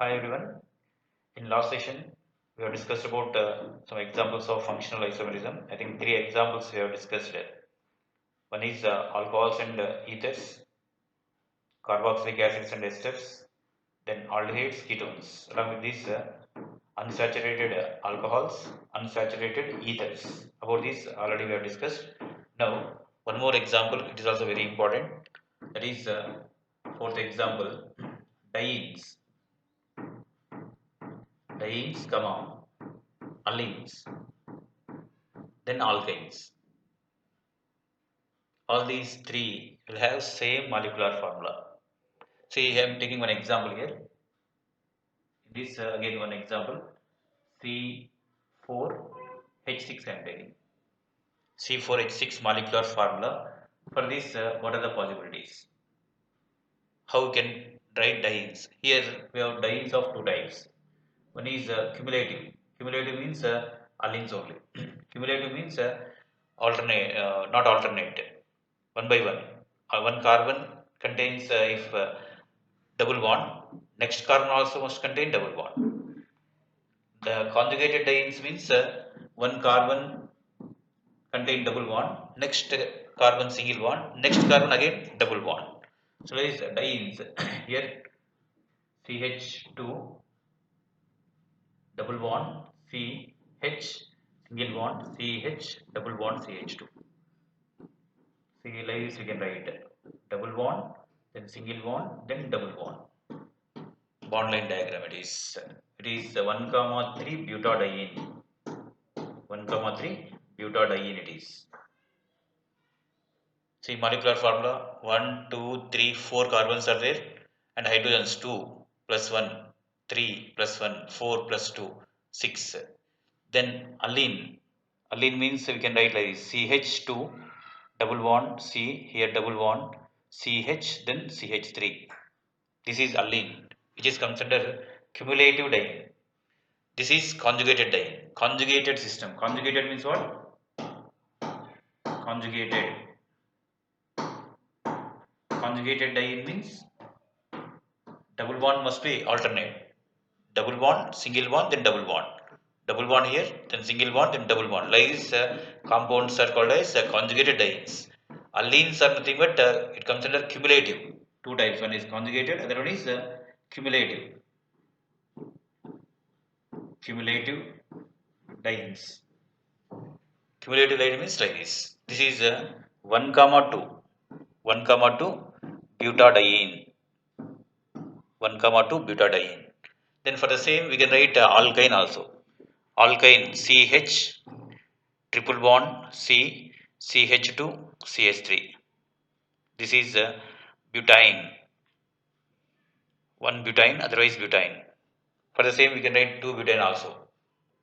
Hi everyone. In last session, we have discussed about some examples of functional isomerism. I think three examples we have discussed. One is alcohols and ethers, carboxylic acids and esters, then aldehydes, ketones. Along with these unsaturated alcohols, unsaturated ethers. About this already we have discussed. Now, one more example. It is also very important. That is fourth example, dienes, allenes, then alkynes. All these three will have same molecular formula. See, I am taking one example here. This again one example, C4H6 I am taking. C4H6 molecular formula. For this, what are the possibilities? How we can write dienes? Here we have dienes of two types. One is cumulative. Cumulative means allenes only. Cumulative means alternate, not alternate. One by one. One carbon contains if double bond, next carbon also must contain double bond. The conjugated dienes means one carbon contain double bond, next carbon single bond, next carbon again double bond. So there is dienes here CH2 double bond CH single bond CH double bond CH2. See like this we can write double bond, then single bond, then double bond. Bond line diagram it is 1 comma 3 butadiene. 1 comma 3 butadiene it is. See molecular formula 1, 2, 3, 4 carbons are there and hydrogens 2 plus 1, 3 plus 1, 4 plus 2, 6. Then allene. Allene means we can write like this CH2 double bond C here double bond CH then CH3. This is allene which is considered cumulative diene. This is conjugated diene. Conjugated system. Conjugated means what? Conjugated. Conjugated diene means double bond must be alternate. Double bond, single bond, then double bond. Double bond here, then single bond, then double bond. Like this, compounds are called as conjugated dienes. Allenes are nothing but it comes under cumulative. Two types. One is conjugated, other one is cumulative. Cumulative dienes. Cumulative diene means like this. This is 1 comma 2. 1 comma 2 butadiene. 1 comma 2 butadiene. Then for the same we can write alkyne also. Alkyne CH triple bond C CH2 CH3. This is butane. One butane otherwise butane. For the same we can write 2 butane also.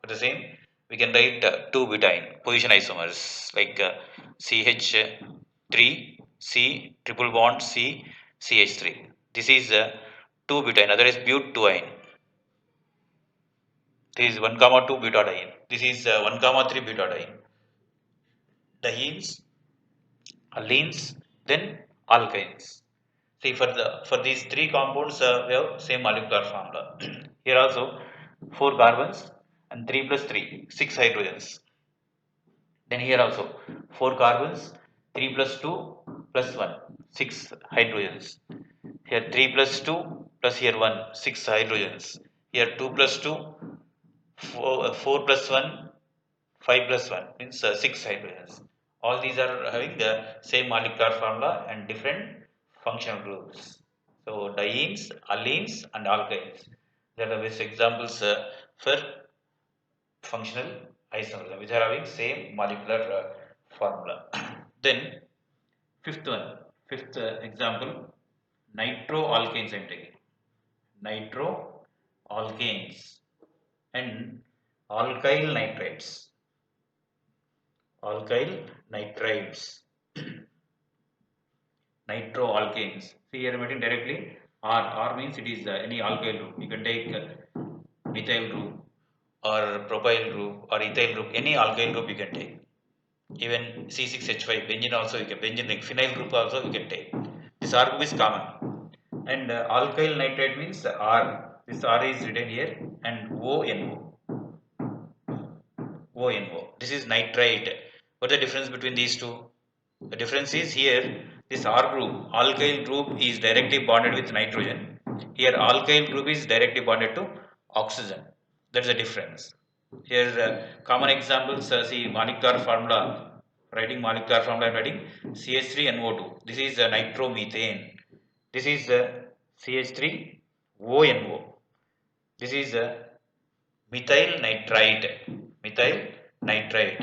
For the same we can write 2 butane position isomers like CH3 C triple bond C CH3. This is 2 butane otherwise butane. This is 1 comma 2 butadiene. This is 1 comma 3 butadiene. Dienes, allenes, then alkynes. See for these three compounds we have same molecular formula. Here also 4 carbons and 3 plus 3 6 hydrogens. Then here also 4 carbons 3 plus 2 plus 1 6 hydrogens. Here 3 plus 2 plus here 1 6 hydrogens. Here 2 plus 2 4 plus 1 5 plus 1 means 6 hydrogens. All these are having the same molecular formula and different functional groups. So dienes, allenes and alkynes. They are the best examples for functional isomerism which are having same molecular formula. Then fifth example, nitroalkanes I am taking. Nitroalkanes and alkyl nitrates. Alkyl nitrides. Nitroalkanes. See here I'm writing directly R. R means it is any alkyl group. You can take methyl group or propyl group or ethyl group. Any alkyl group you can take. Even C6H5 benzene also you can benzene ring. Phenyl group also you can take. This R group is common. And alkyl nitrate means R. This R is written here and ONO. ONO. This is nitrite. What's the difference between these two? The difference is here this R group, alkyl group is directly bonded with nitrogen. Here alkyl group is directly bonded to oxygen. That's the difference. Here common examples see molecular formula. Writing molecular formula, I'm writing CH3NO2. This is nitromethane. This is CH3ONO. This is methyl nitrite. Methyl nitrite.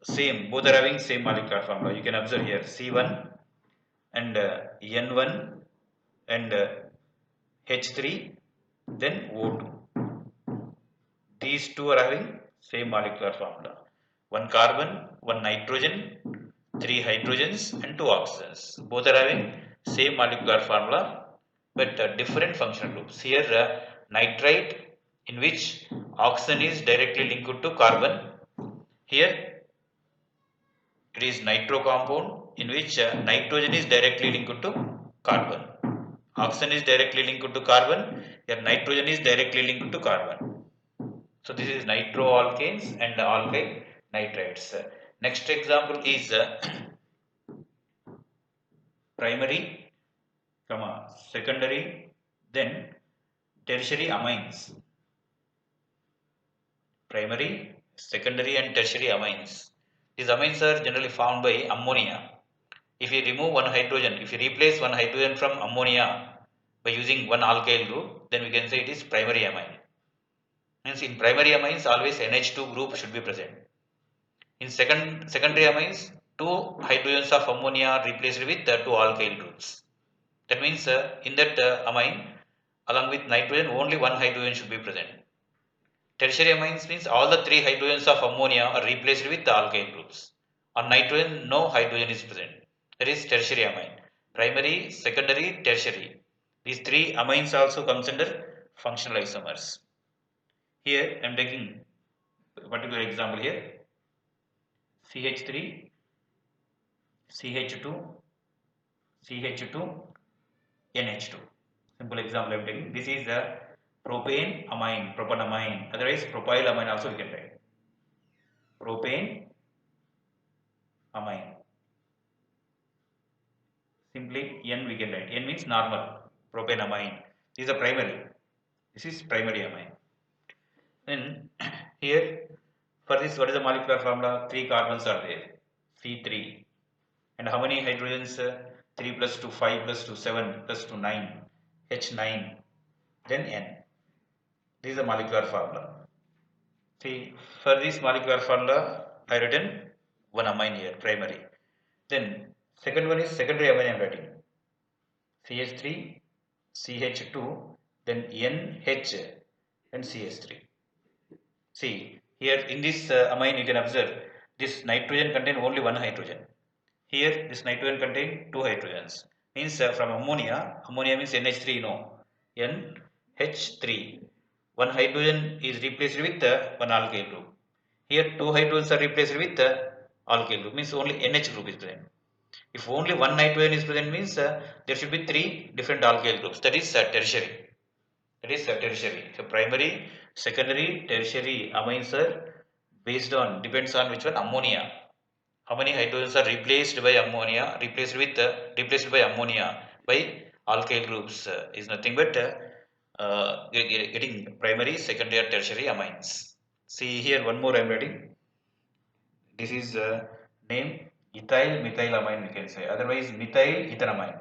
Same, both are having same molecular formula. You can observe here C1 and N1 and H3, then O2. These two are having same molecular formula. One carbon, one nitrogen, three hydrogens and two oxygens. Both are having same molecular formula but different functional groups. Here nitrite, in which oxygen is directly linked to carbon. Here it is nitro compound, in which nitrogen is directly linked to carbon. Oxygen is directly linked to carbon. Here nitrogen is directly linked to carbon. So this is nitroalkanes and alkyl nitrites. Next example is primary, secondary, then tertiary amines. Primary, secondary and tertiary amines. These amines are generally formed by ammonia. If you remove one hydrogen, if you replace one hydrogen from ammonia by using one alkyl group, then we can say it is primary amine. Means in primary amines always NH2 group should be present. In secondary amines, two hydrogens of ammonia are replaced with two alkyl groups. That means in that amine, along with nitrogen, only one hydrogen should be present. Tertiary amines means all the three hydrogens of ammonia are replaced with the alkyl groups. On nitrogen, no hydrogen is present. That is tertiary amine. Primary, secondary, tertiary. These three amines also comes under functional isomers. Here I am taking a particular example here. CH3, CH2, CH2, NH2. Simple example I am taking. This is a propane amine, propanamine. Otherwise, propyl amine also we can write. Propane amine. Simply N we can write. N means normal. Propane amine. This is a primary. This is primary amine. Then here for this, what is the molecular formula? 3 carbons are there. C3. And how many hydrogens? 3 plus 2, 5 plus 2, 7 plus 2, 9. H9. Then N. This is the molecular formula. See, for this molecular formula, I written one amine here, primary. Then second one is secondary amine I am writing. CH3, CH2, then NH and CH3. See, here in this amine you can observe this nitrogen contain only one hydrogen. Here this nitrogen contain two hydrogens. Means from ammonia means NH3 no, NH3. One hydrogen is replaced with one alkyl group. Here two hydrogens are replaced with alkyl group, means only NH group is present. If only one nitrogen is present means there should be three different alkyl groups. That is tertiary. That is tertiary. So primary, secondary, tertiary amines are based on, depends on which one, ammonia. How many hydrogens are replaced by ammonia? Replaced by ammonia by alkyl groups is nothing but getting primary, secondary, or tertiary amines. See here one more I am writing. This is name ethyl methylamine we can say. Otherwise methyl ethanamine.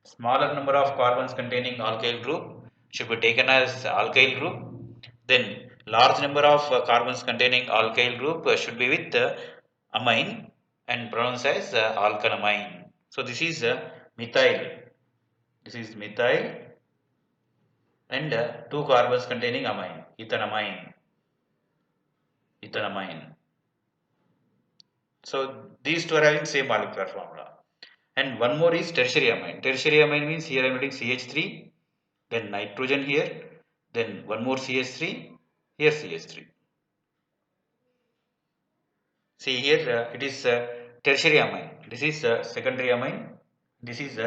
Smaller number of carbons containing alkyl group should be taken as alkyl group. Then large number of carbons containing alkyl group should be with amine and pronounced as alkanamine. So this is methyl. This is methyl and two carbons containing amine, ethanamine. Ethanamine. So these two are having same molecular formula. And one more is tertiary amine. Tertiary amine means here I am writing CH3, then nitrogen here, then one more CH3, here CH3. See here it is tertiary amine. This is secondary amine. This is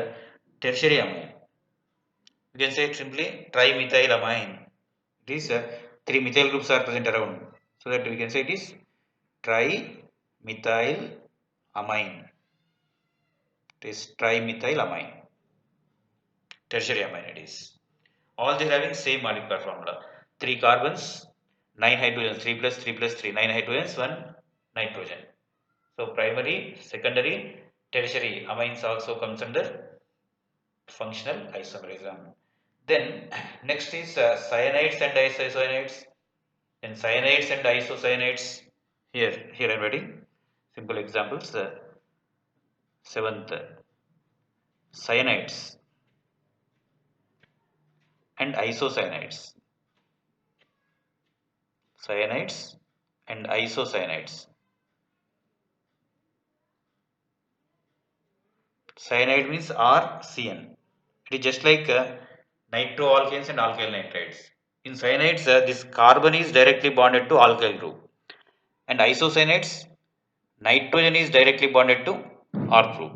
tertiary amine. You can say it simply trimethylamine. These three methyl groups are present around, so that we can say it is trimethylamine. It is trimethylamine, tertiary amine it is. All they are having same molecular formula. 3 carbons, 9 hydrogens, 3 plus 3 plus 3, 9 hydrogens, 1 nitrogen. So primary, secondary, tertiary amines also comes under functional isomerism. Then next is cyanides and isocyanides. Then cyanides and isocyanides. Here I am writing simple examples. Seventh, cyanides and isocyanides. Cyanides and isocyanides. Cyanide means RCN. It is just like nitroalkanes and alkyl nitrides. In cyanides, this carbon is directly bonded to alkyl group, and isocyanates, nitrogen is directly bonded to R group.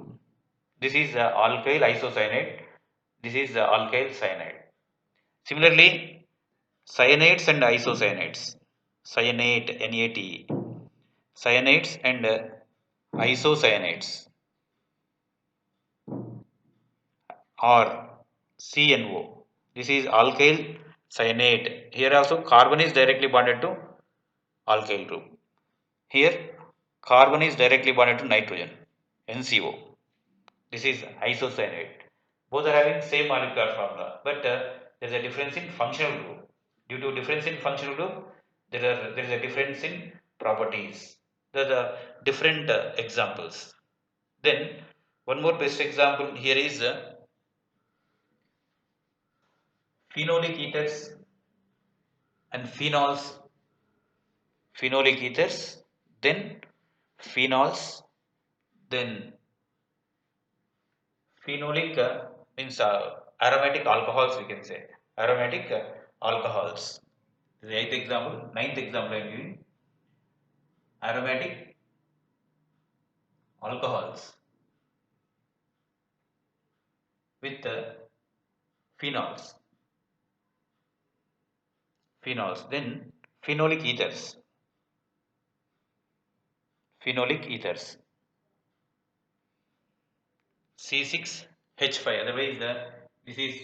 This is alkyl isocyanate. This is alkyl cyanide. Similarly, cyanates and isocyanates, cyanate, NAT, cyanates and isocyanates or CNO. This is alkyl cyanate. Here also carbon is directly bonded to alkyl group. Here carbon is directly bonded to nitrogen, NCO. This is isocyanate. Both are having same molecular formula, but there is a difference in functional group. Due to difference in functional group, there is a difference in properties. There are different examples. Then one more best example here is phenolic ethers and phenols. Phenolic ethers, then phenols, then phenolic means aromatic alcohols, we can say aromatic alcohols. The eighth example, ninth example I am giving aromatic alcohols with phenols. Phenols, then phenolic ethers. Phenolic ethers. C6H5. Otherwise, this is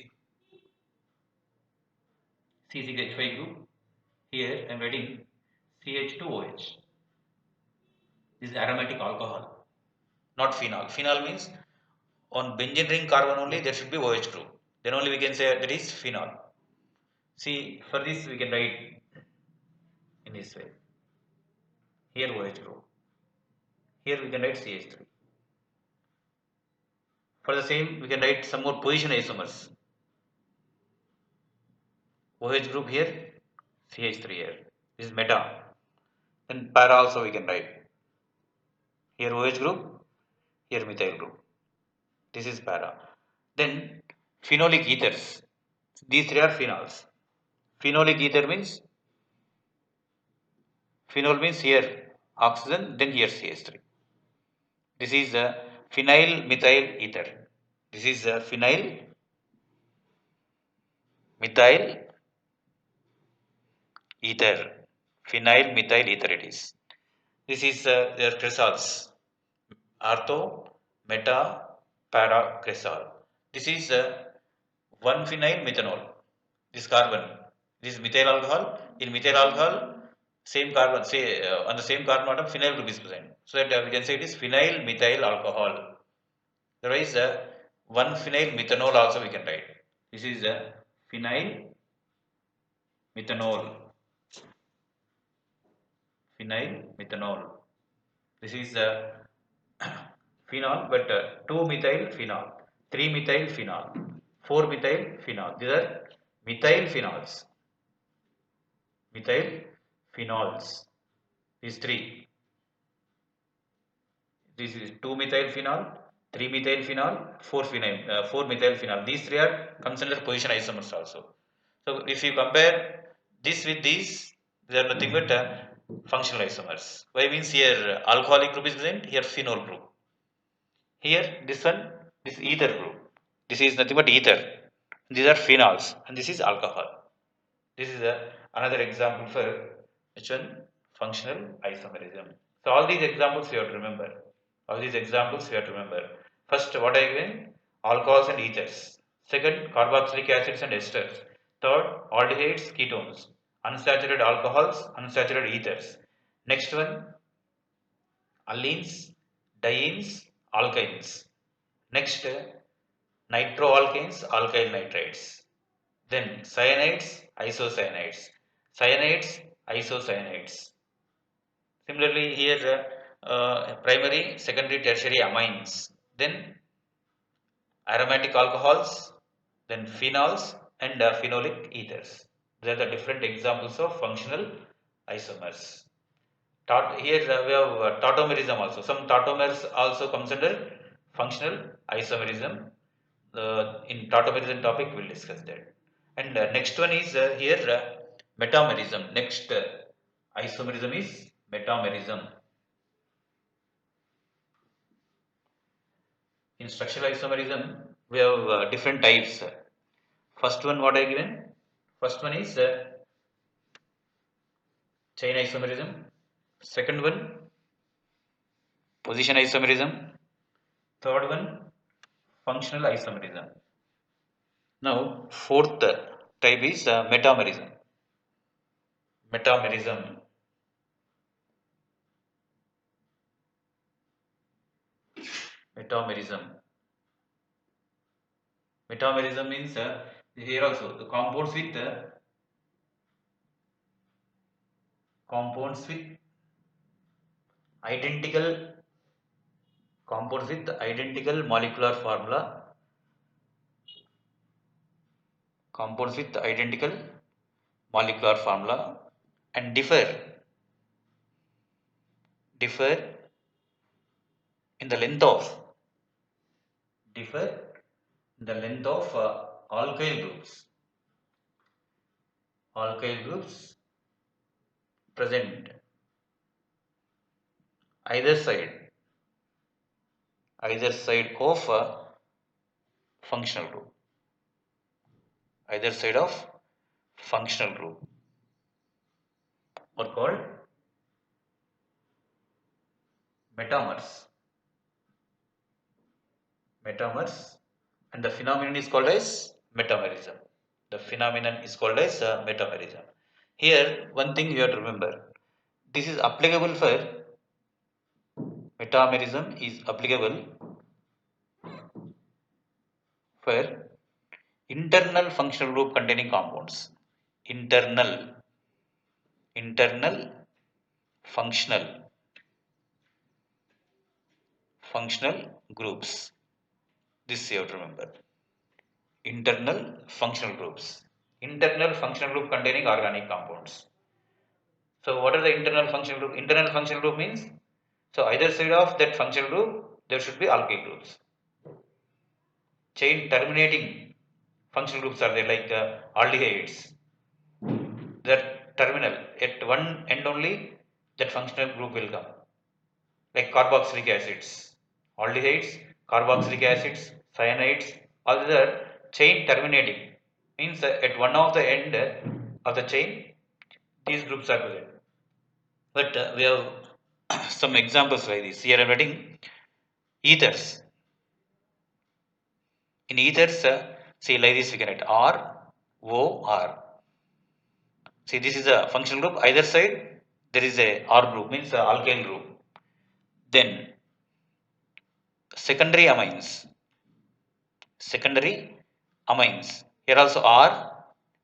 C6H5 group. Here I am writing CH2OH. This is aromatic alcohol, not phenol. Phenol means on benzene ring carbon only there should be OH group. Then only we can say that is phenol. See, for this we can write in this way. Here OH group. Here we can write CH3. For the same, we can write some more position isomers. OH group here, CH3 here. This is meta. Then para also we can write. Here OH group, here methyl group. This is para. Then phenolic ethers. These three are phenols. Phenolic ether means phenol means here oxygen, then here CH3. This is a phenyl methyl ether. This is a phenyl methyl ether. Phenyl methyl ether it is. This is their cresols. Ortho, meta, para, cresol. This is 1-phenyl methanol. This carbon. This is methyl alcohol. In methyl alcohol, same carbon, say on the same carbon atom, phenyl group is present. So that we can say it is phenyl methyl alcohol. Otherwise, 1-phenyl methanol also we can write. This is phenyl methanol. Phenyl methanol. This is phenol, but 2-methyl phenol, 3-methyl phenol, 4-methyl phenol. These are methyl phenols. Methyl phenols. These three. This is 2-methyl phenol, 3-methyl phenol, 4-methyl phenol. These three are comes under position isomers also. So if you compare this with these, they are nothing but functional isomers. Why means here alcoholic group is present, here phenol group. Here this one, this ether group. This is nothing but ether. These are phenols and this is alcohol. This is another example for which one? Functional isomerism. So all these examples you have to remember. All these examples you have to remember. First, what I given? Alcohols and ethers. Second, carboxylic acids and esters. Third, aldehydes, ketones. Unsaturated alcohols, unsaturated ethers. Next one, allenes, dienes, alkynes. Next, nitroalkanes, alkyl nitrides. Then cyanides, isocyanides. Cyanides, isocyanides. Similarly, here primary, secondary, tertiary amines. Then aromatic alcohols, then phenols and phenolic ethers. These are the different examples of functional isomers. Here we have tautomerism also. Some tautomers also comes under functional isomerism. In tautomerism topic we will discuss that. And next one is here metamerism. Next isomerism is metamerism. In structural isomerism we have different types. First one what I given? First one is chain isomerism. Second one position isomerism. Third one functional isomerism. Now, fourth type is metamerism. Metamerism. Metamerism. Metamerism means here also the compounds with identical molecular formula. Compounds with identical molecular formula and differ in the length of differ in the length of alkyl groups present either side of functional group, either side of functional group are called metamers. And the phenomenon is called as metamerism. The phenomenon is called as metamerism. Here one thing you have to remember, this is applicable for metamerism is applicable for internal functional group containing compounds. Internal functional groups. This you have to remember. Internal functional groups. Internal functional group containing organic compounds. So what are the internal functional group? Internal functional group means, so either side of that functional group there should be alkyl groups. Chain terminating functional groups are there like aldehydes. That terminal at one end only that functional group will come. Like carboxylic acids, aldehydes, carboxylic acids, cyanides, all these are chain terminating. Means at one of the end of the chain these groups are present. But we have some examples like this. Here I am writing ethers. In ethers, see like this we can write R, O, R. See this is a functional group. Either side there is a R group, means alkyl group. Then secondary amines. Here also R,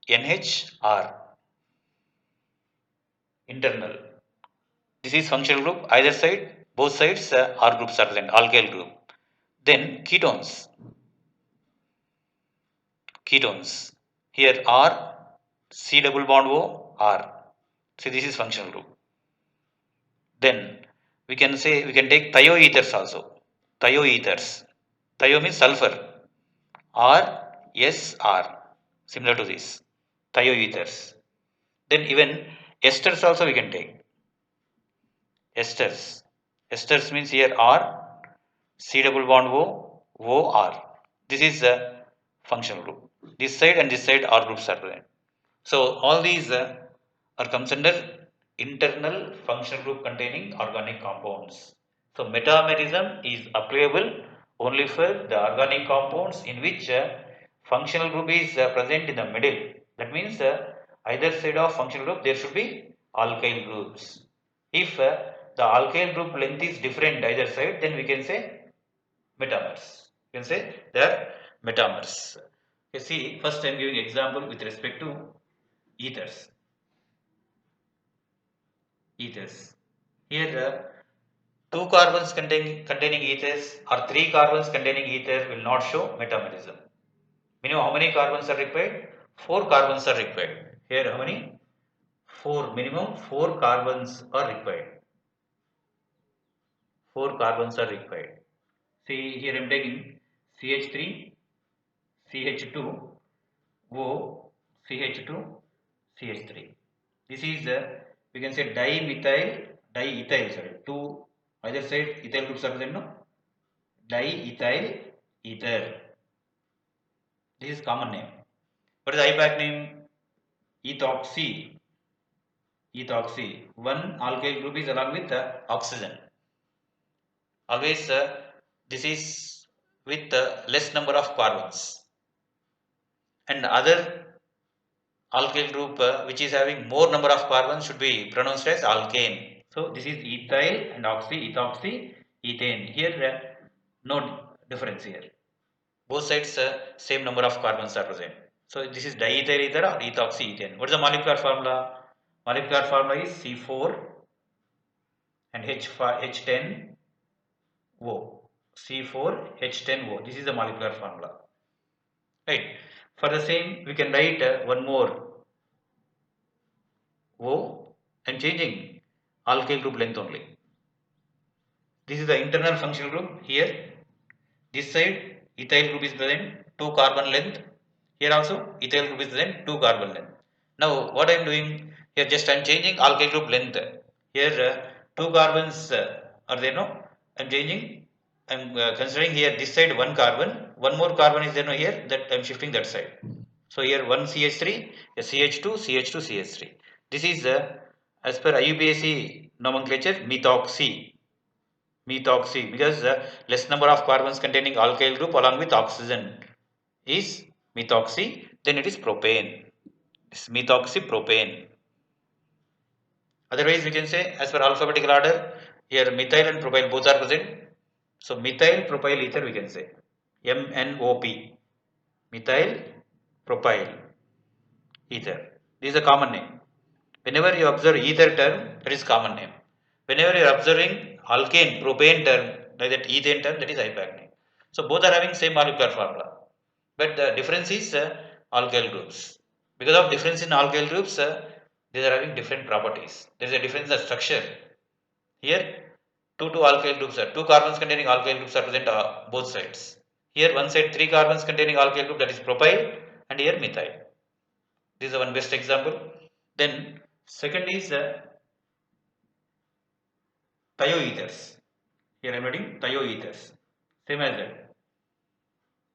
NH, R. Internal. This is functional group. Either side, both sides R groups are present, alkyl group. Then ketones. Here R, C double bond O, R. See this is functional group. Then we can take thioethers also. Thio means sulfur. R, S, R. Similar to this. Thioethers. Then even esters also we can take. Esters means here R, C double bond O, O, R. This is a functional group. This side and this side R groups are present. So all these are comes under internal functional group containing organic compounds. So metamerism is applicable only for the organic compounds in which functional group is present in the middle. That means either side of functional group there should be alkyl groups. If the alkyl group length is different either side, then we can say metamers. You can say they are metamers. You see, first I am giving example with respect to ethers. Ethers. Here, two carbons containing ethers or three carbons containing ether will not show metamerism. Minimum how many carbons are required? Four carbons are required. Here, how many? Four. Minimum four carbons are required. Four carbons are required. See, here I am taking CH3, CH2, O, CH2, CH3. This is we can say diethyl, sorry, two either side ethyl groups are present, no? Diethyl ether. This is common name. What is the IUPAC name? Ethoxy. Ethoxy. One alkyl group is along with oxygen. Always this is with less number of carbons. And other alkyl group which is having more number of carbons should be pronounced as alkane. So this is ethyl and ethoxy, ethane. Here no difference here. Both sides same number of carbons are present. So this is diethyl ether or ethoxy ethane. What is the molecular formula? Molecular formula is C4 and H10O. C4 H10O. This is the molecular formula. Right. For the same, we can write one more O. I am changing alkyl group length only. This is the internal functional group. Here, this side ethyl group is present, 2 carbon length. Here also ethyl group is present, 2 carbon length. Now what I am doing here, just I am changing alkyl group length. Here 2 carbons are there, no? I am changing. I am considering here this side 1 carbon. One more carbon is there, no? Here that I am shifting that side. So here one CH3, a CH2, CH2, CH3. This is as per IUPAC nomenclature methoxy. Methoxy, because less number of carbons containing alkyl group along with oxygen is methoxy. Then it is propane. It's methoxypropane. Otherwise, we can say as per alphabetical order. Here methyl and propyl both are present. So methyl propyl ether we can say MNOP. Methyl propyl ether. This is a common name. Whenever you observe ether term, that is common name. Whenever you are observing alkane, propane term, like that ethane term, that is IUPAC name. So both are having same molecular formula. But the difference is alkyl groups. Because of difference in alkyl groups, they are having different properties. There is a difference in the structure. Here, two alkyl groups are, two carbons containing alkyl groups are present both sides. Here one side three carbons containing alkyl group, that is propyl, and here methyl. This is one best example. Then second is thioethers. Here I am writing thioethers. Same as that.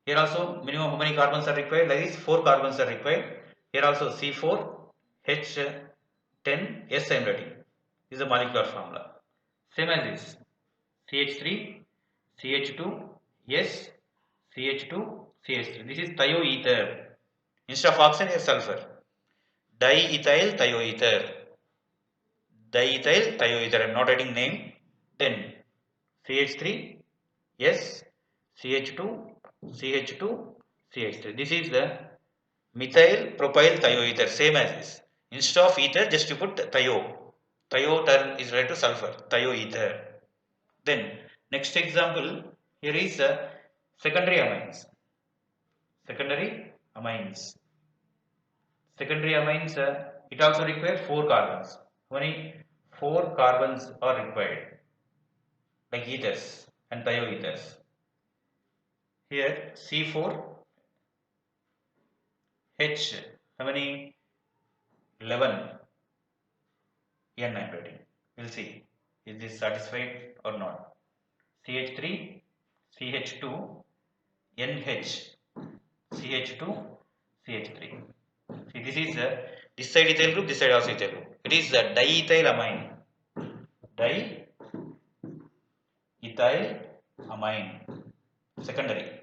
Here also minimum how many carbons are required? Like this 4 carbons are required. Here also C4 H10 S I am writing. This is the molecular formula. Same as this. CH3 CH2 S CH2 CH3. This is thioether. Instead of oxygen here sulfur. Diethyl thioether. Diethyl thioether. I am not writing name. Then CH3 S CH2 CH2 CH3. This is the methyl propyl thioether, same as this. Instead of ether, just you put thio. Thio term is related to sulfur. Thioether. Then next example here is secondary amines. Secondary amines. Secondary amines. It also requires 4 carbons. How many? 4 carbons are required, like ethers and thioethers. Here C4 H, how many? 11 N I am writing. We'll see. Is this satisfied or not? CH3, CH2, NH, CH2, CH3. See, this is This side ethyl group, this side also ethyl group. It is the diethylamine. Diethylamine. Secondary.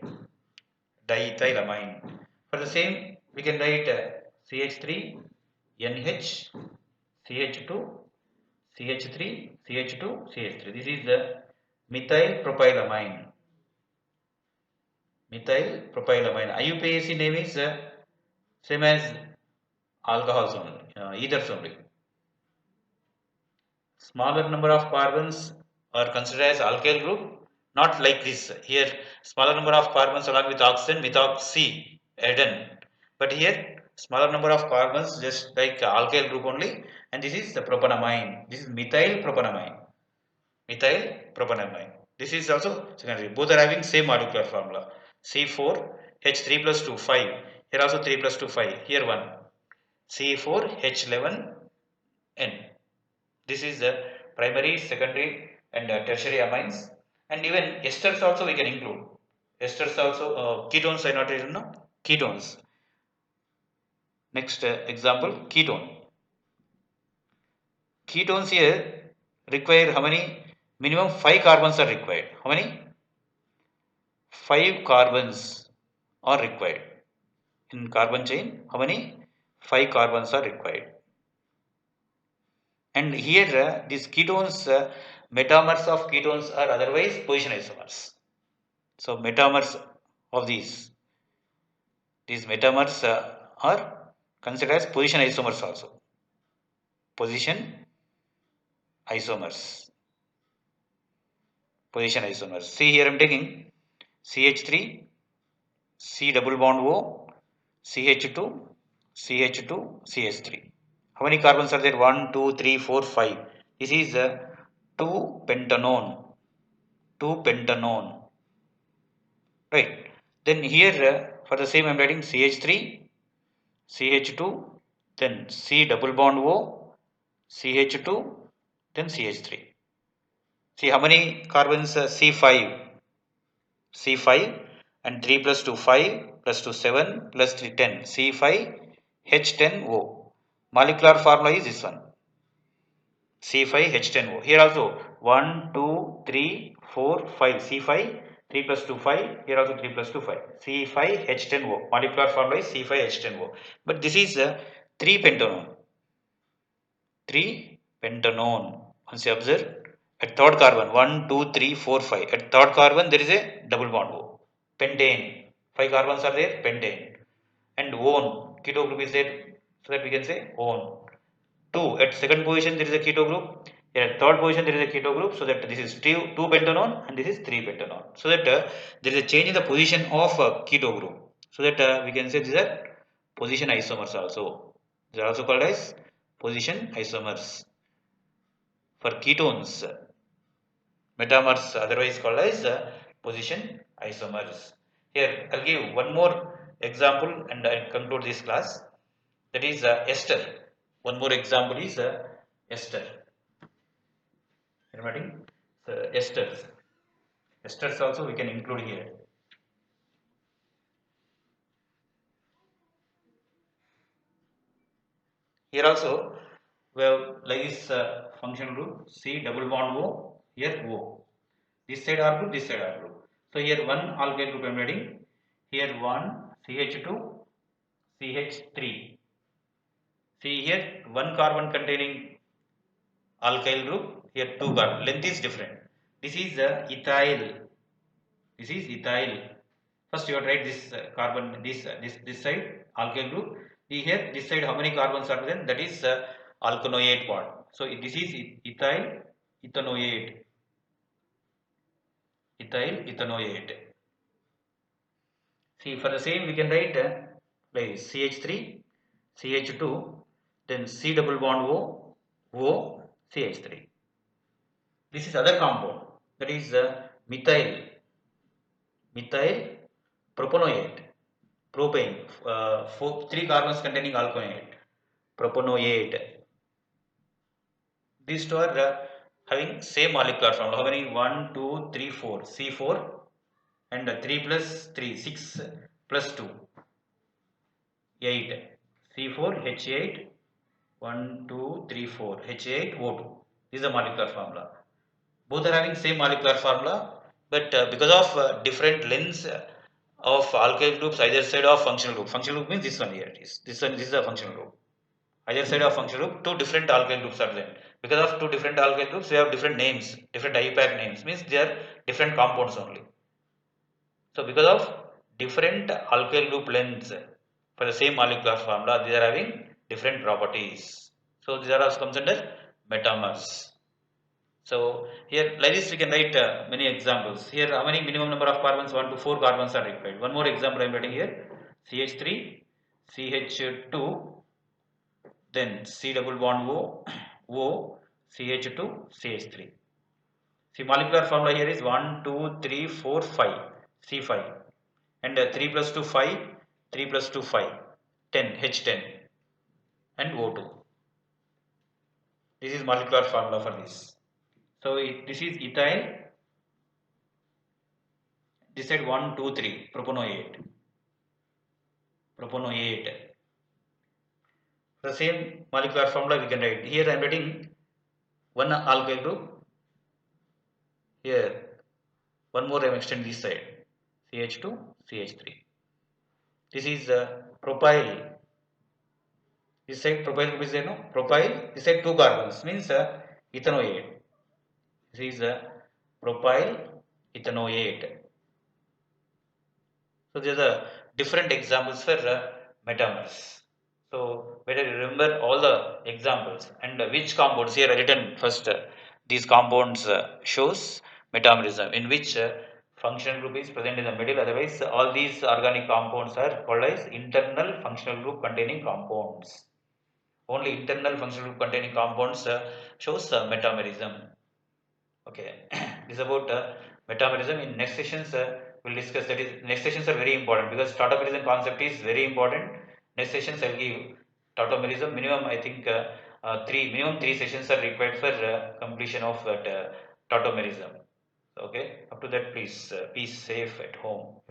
Diethylamine. For the same, we can write CH3, NH, CH2, CH3, CH2, CH3. This is the methyl propylamine. Methyl propylamine. IUPAC name is same as alcohols only, ethers only. Smaller number of carbons are considered as alkyl group. Not like this. Here, smaller number of carbons along with oxygen, methoxy, eden. But here, smaller number of carbons just like alkyl group only. And this is the propanamine. This is methyl propanamine. Methyl propanamine. This is also secondary. Both are having same molecular formula. C4H3 plus 2, 5. Here also 3 plus 2, 5. Here 1. C4H11N. This is the primary, secondary, and tertiary amines. And even esters also we can include. Esters also, ketones I not written now. Ketones. Next example, ketone. Ketones here require how many? Minimum 5 carbons are required. How many? 5 carbons are required. In carbon chain, how many? 5 carbons are required. And here these ketones, metamers of ketones are otherwise position isomers. So metamers of these metamers are considered as position isomers also. Position isomers. Position isomers. See here I am taking CH3, C double bond O, CH2, CH2, CH3. How many carbons are there? 1, 2, 3, 4, 5. This is 2-pentanone. 2-pentanone. Right. Then here for the same I am writing CH3, CH2, then C double bond O, CH2, then CH3. See how many carbons? C5. C5 and 3 plus 2, 5 plus 2, 7 plus 3, 10. C5H10O. Molecular formula is this one. C5H10O. Here also 1, 2, 3, 4, 5. C5, 3 plus 2, 5. Here also 3 plus 2, 5. C5H10O. Molecular formula is C5H10O. But this is 3-pentanone. 3-pentanone. Once you observe, at third carbon, 1, 2, 3, 4, 5. At third carbon, there is a double bond O. Pentane. 5 carbons are there, pentane. And one, keto group is there, so that we can say one. 2, at second position, there is a keto group. Here at third position, there is a keto group, so that this is 2-pentanone and this is 3-pentanone. So that there is a change in the position of keto group. So that we can say these are position isomers also. They are also called as position isomers. For ketones, metamers otherwise called as position isomers. Here I'll give one more example and I'll conclude this class. That is ester. One more example is ester. Remembering esters. Esters also we can include here. Here also we have like this functional group C double bond O, here O. This side R group, this side R group. So here one alkyl group I am writing. Here 1 CH2, CH3. See here one carbon containing alkyl group. Here 2 carbon. Length is different. This is ethyl. This is ethyl. First you have to write this carbon, this side alkyl group. Here this side how many carbons are there? That is alkanoate part. So this is ethyl ethanoate. Ethyl ethanoate. See for the same we can write like CH3, CH2, then C double bond O, O, CH3. This is other compound, that is methyl propanoate. Propane, 3 carbons containing alkanoate. Propanoate. These two are having same molecular formula. How many? 1, 2, 3, 4. C4 and 3 plus 3, 6 plus 2, 8. C4H8 1, 2, 3, 4. H8O2. This is the molecular formula. Both are having same molecular formula, but because of different lengths of alkyl groups either side of functional group. Functional group means this one here. This one. This is a functional group. Either side of functional group, two different alkyl groups are there. Because of two different alkyl groups, they have different names, different IUPAC names. Means they are different compounds only. So because of different alkyl group lengths for the same molecular formula, they are having different properties. So these are also comes under metamers. So here like this we can write many examples. Here how many minimum number of carbons? 1 to 4 carbons are required. One more example I am writing here. CH3, CH2, then C double bond O, CH2, CH3. See molecular formula here is 1, 2, 3, 4, 5, C5. And 3 plus 2, 5, 3 plus 2, 5, 10, H10 and O2. This is molecular formula for this. So this is ethyl, this side 1, 2, 3, propanoate. The same molecular formula we can write. Here I am writing one alkyl group. Here one more I am extending this side. CH2, CH3. This is propyl. This side propyl group is there, no? Propyl, this side two carbons means ethanoate. This is propyl ethanoate. So these are different examples for metamers. So better remember all the examples and which compounds here are written first. These compounds shows metamerism in which functional group is present in the middle. Otherwise, all these organic compounds are called as internal functional group containing compounds. Only internal functional group containing compounds shows metamerism. Okay, this is about metamerism. In next sessions, we'll discuss that. Is next sessions are very important because tautomerism concept is very important. Next sessions I'll give tautomerism. Minimum, I think minimum three sessions are required for completion of that tautomerism. Okay, up to that, please be safe at home.